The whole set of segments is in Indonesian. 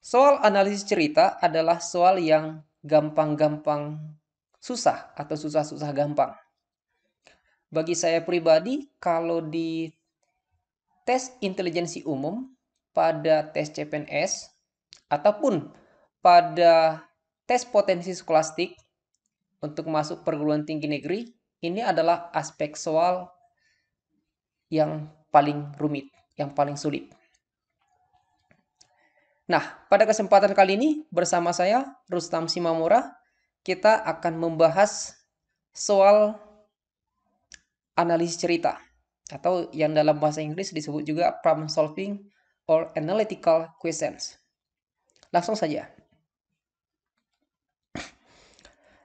Soal analisis cerita adalah soal yang gampang-gampang susah atau susah-susah gampang. Bagi saya pribadi, kalau di tes intelijensi umum pada tes CPNS ataupun pada tes potensi skolastik untuk masuk perguruan tinggi negeri, ini adalah aspek soal yang paling rumit, yang paling sulit. Nah, pada kesempatan kali ini bersama saya Rustam Simamura, kita akan membahas soal analisis cerita atau yang dalam bahasa Inggris disebut juga problem solving or analytical questions. Langsung saja.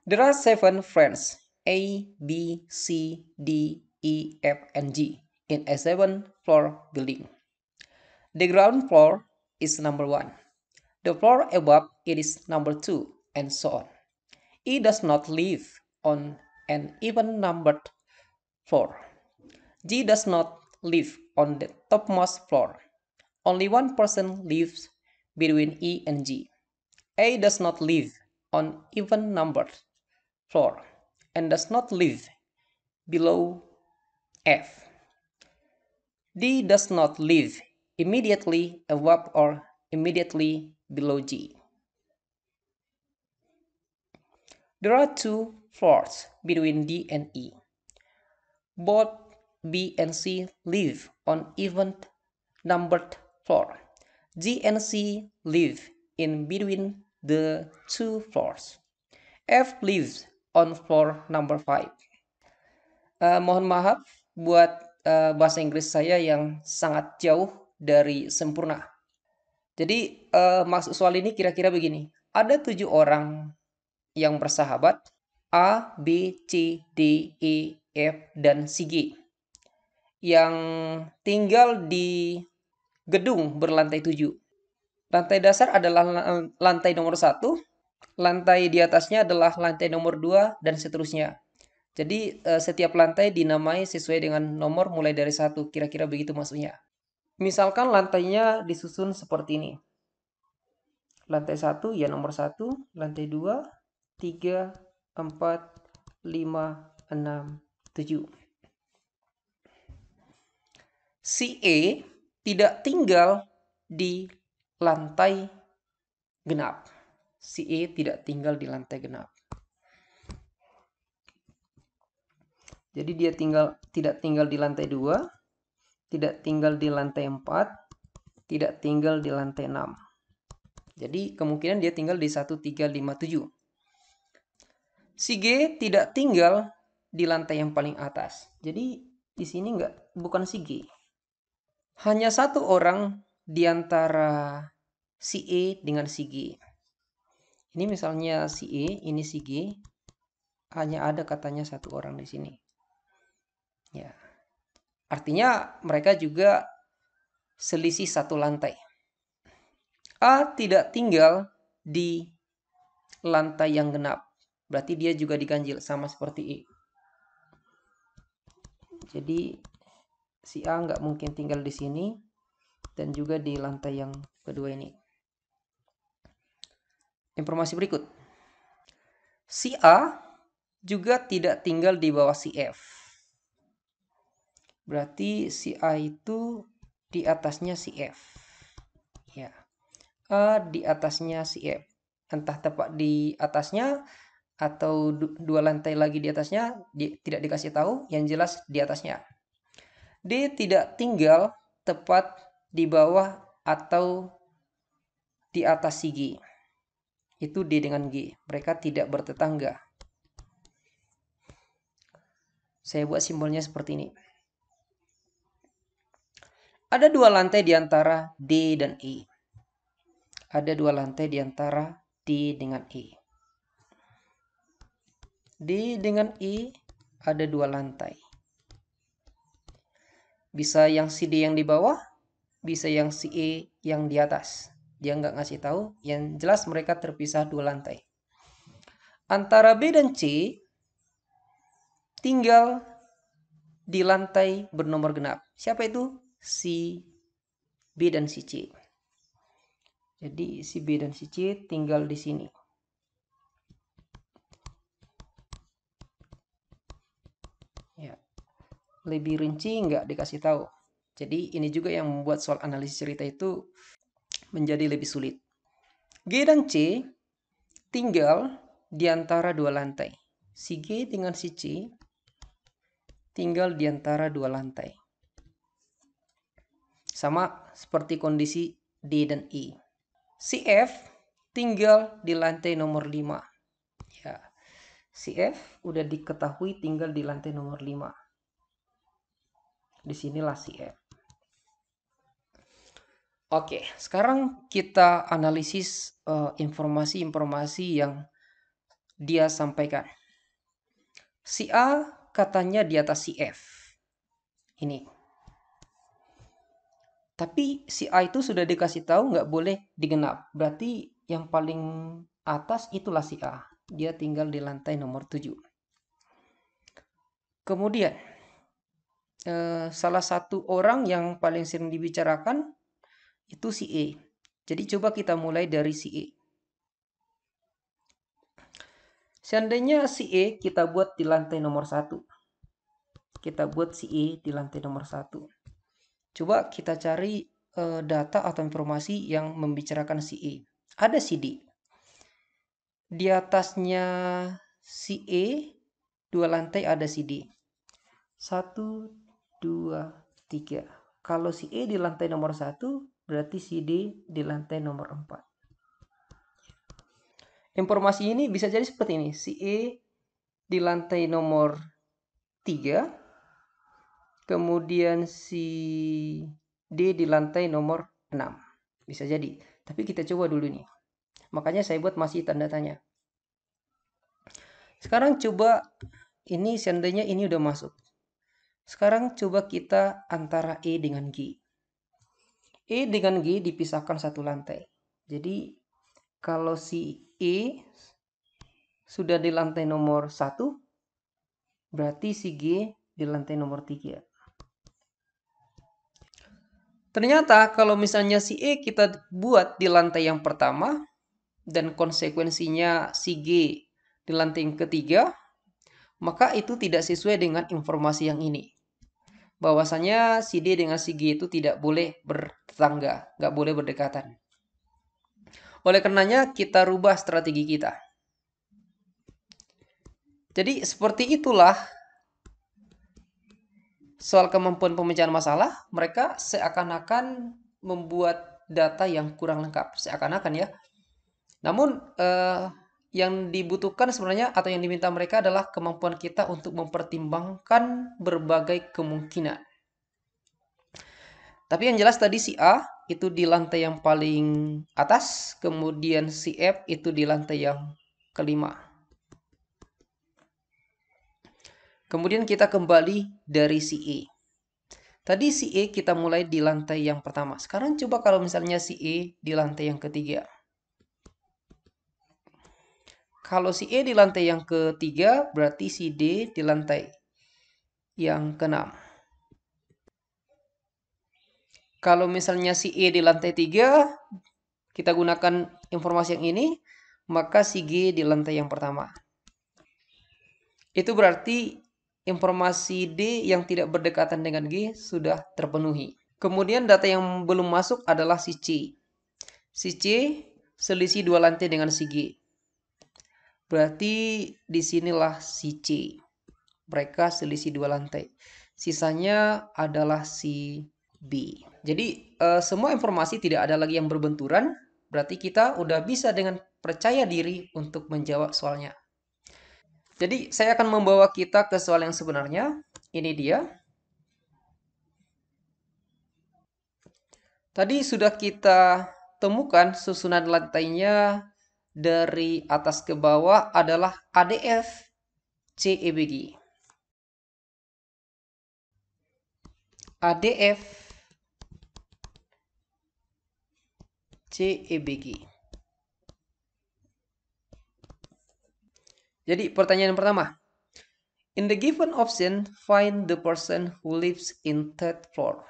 There are 7 friends A, B, C, D, E, F, and G in a 7-floor building. The ground floor is number 1. The floor above it is number 2, and so on. E does not live on an even-numbered floor. G does not live on the topmost floor. Only one person lives between E and G. A does not live on even-numbered floor and does not live below F. D does not live immediately above or immediately below G. There are 2 floors between D and E. Both B and C live on even-numbered floor. G and C live in between the 2 floors. F lives on floor number 5. Mohon maaf buat bahasa Inggris saya yang sangat jauh dari sempurna. Jadi maksud soal ini kira-kira begini. Ada 7 orang yang bersahabat A, B, C, D, E, F, dan si G yang tinggal di gedung berlantai 7. Lantai dasar adalah lantai nomor 1, lantai di atasnya adalah lantai nomor 2, dan seterusnya. Jadi setiap lantai dinamai sesuai dengan nomor mulai dari 1, kira-kira begitu maksudnya. Misalkan lantainya disusun seperti ini. Lantai 1 ya nomor 1, lantai 2, 3, 4, 5, 6, 7. Si E tidak tinggal di lantai genap. Si E tidak tinggal di lantai genap. Jadi dia tidak tinggal di lantai 2, tidak tinggal di lantai 4, tidak tinggal di lantai 6. Jadi kemungkinan dia tinggal di 1, 3, 5, 7. Si G tidak tinggal di lantai yang paling atas. Jadi di sini bukan si G. Hanya satu orang di antara si E dengan si G. Ini misalnya si E, ini si G. Hanya ada katanya satu orang di sini. Ya. Artinya mereka juga selisih satu lantai. A tidak tinggal di lantai yang genap. Berarti dia juga diganjil sama seperti E. Jadi si A nggak mungkin tinggal di sini dan juga di lantai yang kedua ini. Informasi berikut. Si A juga tidak tinggal di bawah si F. Berarti si A itu di atasnya si F. Ya. A di atasnya si F. Entah tepat di atasnya atau dua lantai lagi di atasnya, tidak dikasih tahu, yang jelas di atasnya. D tidak tinggal tepat di bawah atau di atas si G. Itu D dengan G. Mereka tidak bertetangga. Saya buat simbolnya seperti ini. Ada dua lantai di antara D dan E. Ada dua lantai di antara D dengan E. D dengan E ada dua lantai. Bisa yang si D yang di bawah, bisa yang si E yang di atas. Dia nggak ngasih tahu, yang jelas mereka terpisah dua lantai. Antara B dan C tinggal di lantai bernomor genap. Siapa itu? Si B dan si C. Jadi si B dan si C tinggal di sini. Ya, lebih rinci nggak dikasih tahu. Jadi ini juga yang membuat soal analisis cerita itu menjadi lebih sulit. G dan C tinggal di antara dua lantai. Si G dengan si C tinggal di antara dua lantai. Sama seperti kondisi D dan E. Si F tinggal di lantai nomor 5. Ya, si F udah diketahui tinggal di lantai nomor 5. Disinilah si F. Oke, sekarang kita analisis informasi-informasi yang dia sampaikan. Si A katanya di atas si F. Ini. Tapi si A itu sudah dikasih tahu nggak boleh digenap. Berarti yang paling atas itulah si A. Dia tinggal di lantai nomor 7. Kemudian, salah satu orang yang paling sering dibicarakan itu si E. Jadi coba kita mulai dari si E. Seandainya si E kita buat di lantai nomor 1. Kita buat si E di lantai nomor 1. Coba kita cari data atau informasi yang membicarakan si E. Ada si D. Di atasnya si E, 2 lantai ada si D. 1, 2, 3. Kalau si E di lantai nomor 1, berarti si D di lantai nomor 4. Informasi ini bisa jadi seperti ini. Si E di lantai nomor 3, kemudian si D di lantai nomor 6. Bisa jadi. Tapi kita coba dulu nih. Makanya saya buat masih tanda tanya. Sekarang coba ini seandainya ini udah masuk. Sekarang coba kita antara E dengan G. E dengan G dipisahkan satu lantai. Jadi kalau si E sudah di lantai nomor 1, berarti si G di lantai nomor 3. Ternyata kalau misalnya si E kita buat di lantai yang pertama dan konsekuensinya si G di lantai yang ketiga, maka itu tidak sesuai dengan informasi yang ini. Bahwasanya si D dengan si G itu tidak boleh bertetangga, nggak boleh berdekatan. Oleh karenanya kita rubah strategi kita. Jadi seperti itulah soal kemampuan pemecahan masalah, mereka seakan-akan membuat data yang kurang lengkap, seakan-akan ya. Namun yang dibutuhkan sebenarnya atau yang diminta mereka adalah kemampuan kita untuk mempertimbangkan berbagai kemungkinan. Tapi yang jelas tadi si A itu di lantai yang paling atas, kemudian si F itu di lantai yang kelima. Kemudian kita kembali dari si E. Tadi si E kita mulai di lantai yang pertama. Sekarang coba kalau misalnya si E di lantai yang ketiga. Kalau si E di lantai yang ketiga, berarti si D di lantai yang keenam. Kalau misalnya si E di lantai 3, kita gunakan informasi yang ini, maka si G di lantai yang pertama. Itu berarti informasi D yang tidak berdekatan dengan G sudah terpenuhi. Kemudian data yang belum masuk adalah si C. Si C selisih 2 lantai dengan si G. Berarti disinilah si C. Mereka selisih 2 lantai. Sisanya adalah si B. Jadi semua informasi tidak ada lagi yang berbenturan. Berarti kita udah bisa dengan percaya diri untuk menjawab soalnya. Jadi saya akan membawa kita ke soal yang sebenarnya. Ini dia. Tadi sudah kita temukan susunan lantainya dari atas ke bawah adalah ADF CEBG. ADF CEBG. Jadi pertanyaan pertama. In the given option, find the person who lives in third floor.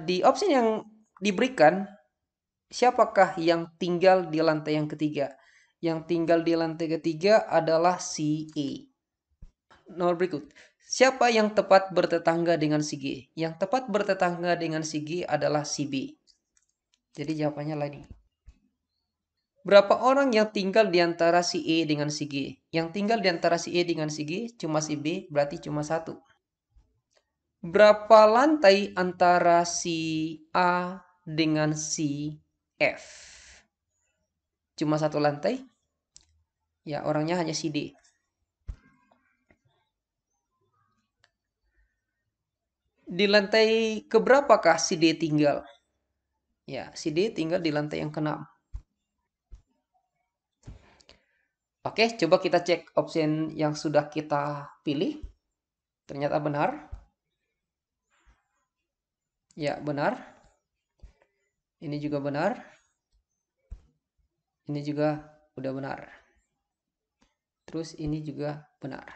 Di option yang diberikan, siapakah yang tinggal di lantai yang ketiga? Yang tinggal di lantai ketiga adalah si E. Nomor berikut. Siapa yang tepat bertetangga dengan si G? Yang tepat bertetangga dengan si G adalah si B. Jadi jawabannya lagi. Berapa orang yang tinggal di antara si E dengan si G? Yang tinggal di antara si E dengan si G cuma si B, berarti cuma satu. Berapa lantai antara si A dengan si F? Cuma satu lantai? Ya, orangnya hanya si D. Di lantai keberapakah si D tinggal? Ya, si D tinggal di lantai yang ke-6. Oke, coba kita cek option yang sudah kita pilih. Ternyata benar. Ya, benar. Ini juga benar. Ini juga udah benar. Terus ini juga benar.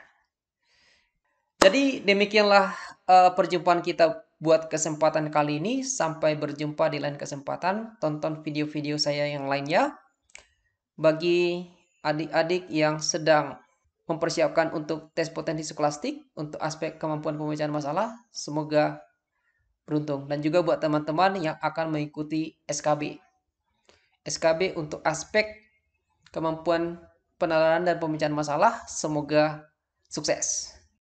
Jadi demikianlah perjumpaan kita buat kesempatan kali ini. Sampai berjumpa di lain kesempatan. Tonton video-video saya yang lainnya. Bagi adik-adik yang sedang mempersiapkan untuk tes potensi skolastik untuk aspek kemampuan pemecahan masalah, semoga beruntung. Dan juga buat teman-teman yang akan mengikuti SKB. SKB untuk aspek kemampuan penalaran dan pemecahan masalah, semoga sukses.